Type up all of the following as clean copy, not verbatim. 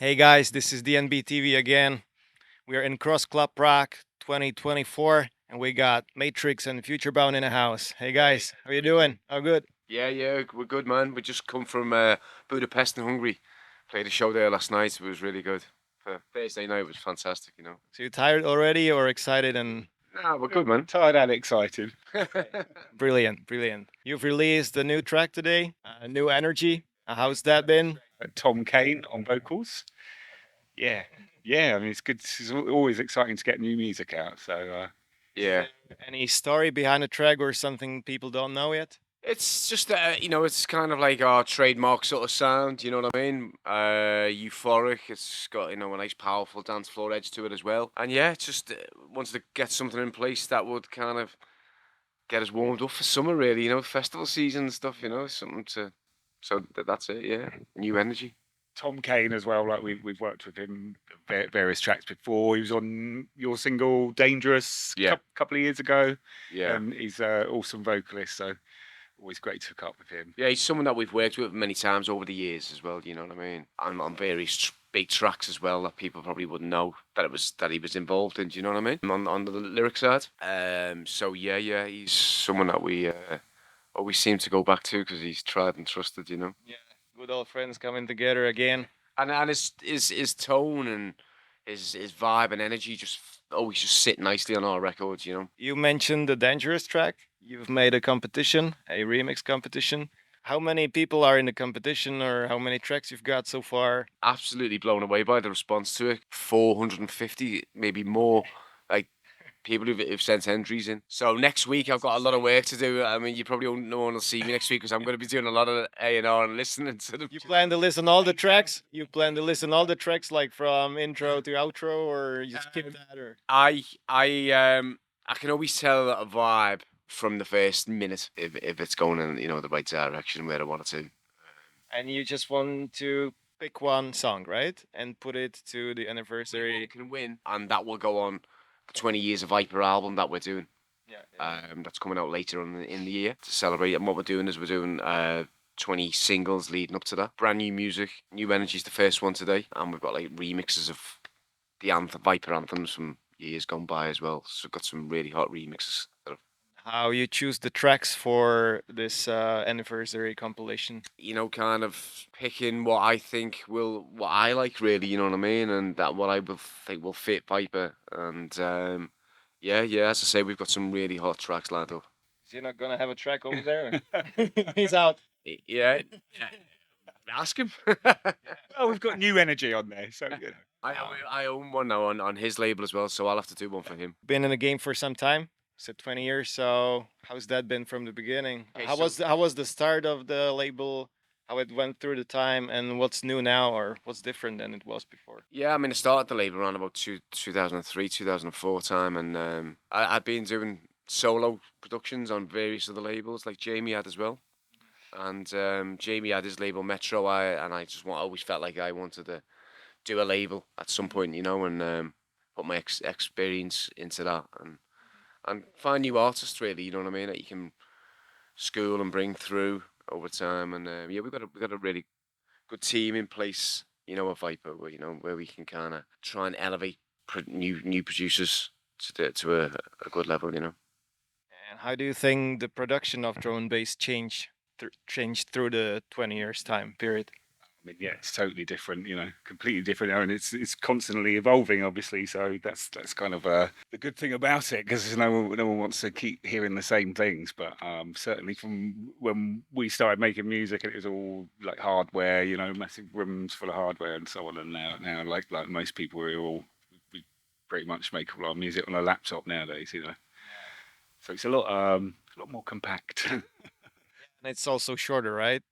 Hey guys, this is DNBTV again. We are in Cross Club Prague 2024 and we got Matrix and Futurebound in the house. Hey guys, how you doing? Oh good. Yeah, we're good, man. We just come from Budapest in Hungary. Played a show there last night. It was really good. For Thursday night was fantastic. So you tired already or excited and Nah, we're good, man. Tired and excited. brilliant. You've released a new track today, New Energy. How's that been? Tom Kane on vocals. Yeah, yeah. I mean, it's good. It's always exciting to get new music out. So Yeah. Any story behind the track or something people don't know yet? It's just it's kind of like our trademark sort of sound, you know what I mean? Euphoric. It's got, a nice powerful dance floor edge to it as well. And yeah, it's just wanted to get something in place that would kind of get us warmed up for summer, really, festival season and stuff, something to. So that's it, yeah. New energy. Tom Kane as well. Like we've worked with him various tracks before. He was on your single "Dangerous" Yeah. couple of years ago. Yeah. And he's an awesome vocalist. So always great to hook up with him. Yeah, he's someone that we've worked with many times over the years as well. You know what I mean? And on various big tracks as well that people probably wouldn't know that he was involved in. Do you know what I mean? On the lyric side. So yeah, he's someone that we always seem to go back to because he's tried and trusted. Yeah, good old friends coming together again. And his tone and his vibe and energy just always just sit nicely on our records. You mentioned the Dangerous track. You've made a competition, a remix competition. How many people are in the competition or how many tracks you've got so far? Absolutely blown away by the response to it. 450, maybe more. Like people who've sent entries in. So next week I've got a lot of work to do. I mean, you probably won't, no one will see me next week because I'm going to be doing a lot of A&R and listening to them. You plan to listen all the tracks? You plan to listen all the tracks like from intro to outro or you skip that or I can always tell a vibe from the first minute if it's going in the right direction where I want it to. and you just want to pick one song, right? And put it to the anniversary. Can win, and that will go on 20 years of Viper album that we're doing. Yeah. That's coming out later on in the year to celebrate. And what we're doing is we're doing 20 singles leading up to that. Brand new music. New Energy's the first one today, and we've got like remixes of the Viper anthems from years gone by as well. So we've got some really hot remixes. How you choose the tracks for this anniversary compilation? Kind of picking what I like really, you know what I mean, and that what I will think will fit Viper. And yeah, as I say, we've got some really hot tracks lined up. Is he not gonna have a track over there? He's out. Yeah. Ask him. Oh, we've got New Energy on there. So I own one now on his label as well, so I'll have to do one for him. Been in the game for some time. So 20 years. So how's that been from the beginning? Okay, How was the start of the label? How it went through the time and what's new now or what's different than it was before? Yeah, I mean, I started the label around about 2003, 2004 time, and I'd been doing solo productions on various other labels, like Jamie had as well. And Jamie had his label Metro, I always felt like I wanted to do a label at some point, and put my experience into that and find new artists really, you know what I mean, that you can school and bring through over time. And yeah, we've got a really good team in place, at Viper, where we can kind of try and elevate new producers to a good level. And how do you think the production of drone bass changed through the 20 years time period? I mean, yeah, it's totally different, completely different, and it's constantly evolving, obviously. So that's kind of the good thing about it, because no one wants to keep hearing the same things. But certainly from when we started making music, it was all like hardware, massive rooms full of hardware and so on. And now like most people, we pretty much make all our music on a laptop nowadays, So it's a lot more compact. And it's also shorter, right?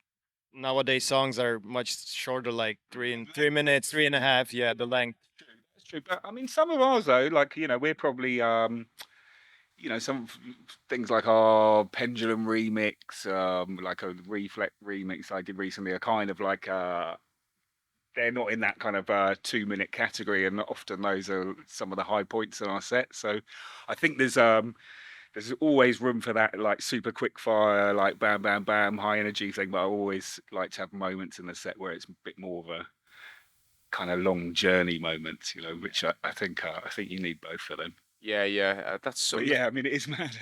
Nowadays songs are much shorter, like 3 minutes, 3.5. Yeah, the length. That's true. But I mean, some of ours though, like we're probably some things like our Pendulum remix, like a Reflect remix I did recently, are kind of like they're not in that kind of 2-minute category, and often those are some of the high points in our set. So I think there's always room for that, like super quick fire, like bam, bam, bam, high energy thing. But I always like to have moments in the set where it's a bit more of a kind of long journey moments, you know, which I think you need both of them. Yeah. That's But something. yeah, I mean, it is mad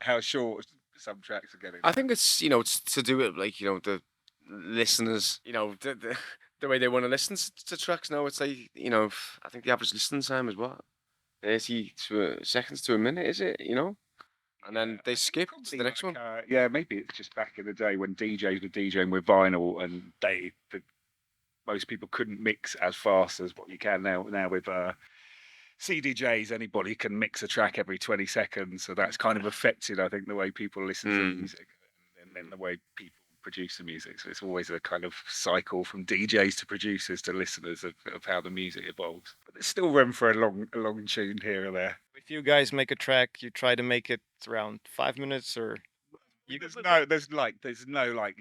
how short some tracks are getting. I think it's it's to do it like the listeners, the way they want to listen to tracks now. It's like I think the average listening time is what 30 seconds to a minute, is it? And then they skip to Probably the next like, one. yeah, maybe it's just back in the day when DJs were DJing with vinyl, and most people couldn't mix as fast as what you can now. Now with CDJs, anybody can mix a track every 20 seconds, so that's kind of affected, I think, the way people listen to music, and then the way people produce the music. So it's always a kind of cycle from DJs to producers to listeners of how the music evolves. But there's still room for a long tune here or there. If you guys make a track, you try to make it around 5 minutes, or There's no like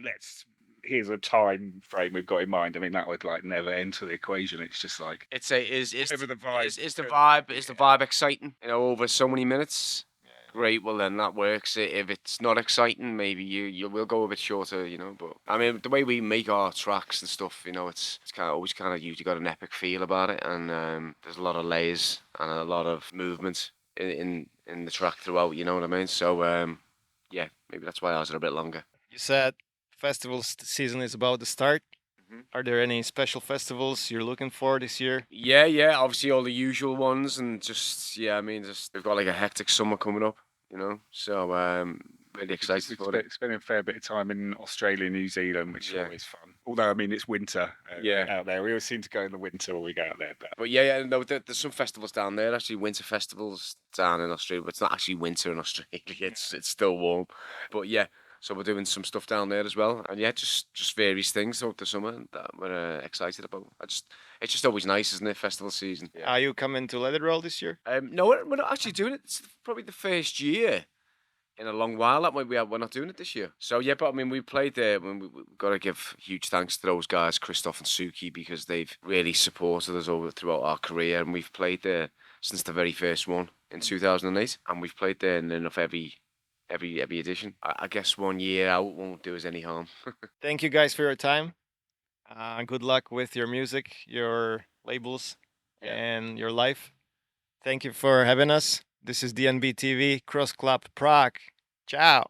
here's a time frame we've got in mind. I mean, that would like never enter the equation. It's just like It's a is whatever the vibe. is the vibe is the vibe exciting? Over so many minutes. Great, well then that works. If it's not exciting, maybe you will go a bit shorter, But I mean, the way we make our tracks and stuff, it's kind of always kind of usually got an epic feel about it, and there's a lot of layers and a lot of movement in the track throughout. You know what I mean? So yeah, maybe that's why ours are a bit longer. you said festival season is about to start. Mhm. Are there any special festivals you're looking for this year? Yeah. Obviously, all the usual ones, and I mean, we've got like a hectic summer coming up, So really excited for it. Spending a fair bit of time in Australia, New Zealand, which is Yeah. always fun. Although I mean, it's winter Yeah. out there. We always seem to go in the winter when we go out there. But yeah, no, there's some festivals down there. Actually, winter festivals down in Australia, but it's not actually winter in Australia. It's still warm. But yeah, so we're doing some stuff down there as well, and yeah, just various things throughout the summer that we're excited about. It's just always nice, isn't it? Festival season. Are you coming to Let It Roll this year? No, we're not actually doing it. It's probably the first year in a long while that we're not doing it this year. So yeah, but I mean, we played there. We've got to give huge thanks to those guys, Christoph and Suki, because they've really supported us throughout our career, and we've played there since the very first one in 2008, and we've played there in enough every edition. I guess 1 year out won't do us any harm. Thank you guys for your time. Good luck with your music, your labels, Yeah. and your life. Thank you for having us. This is DNBTV Cross Club Prague. Ciao.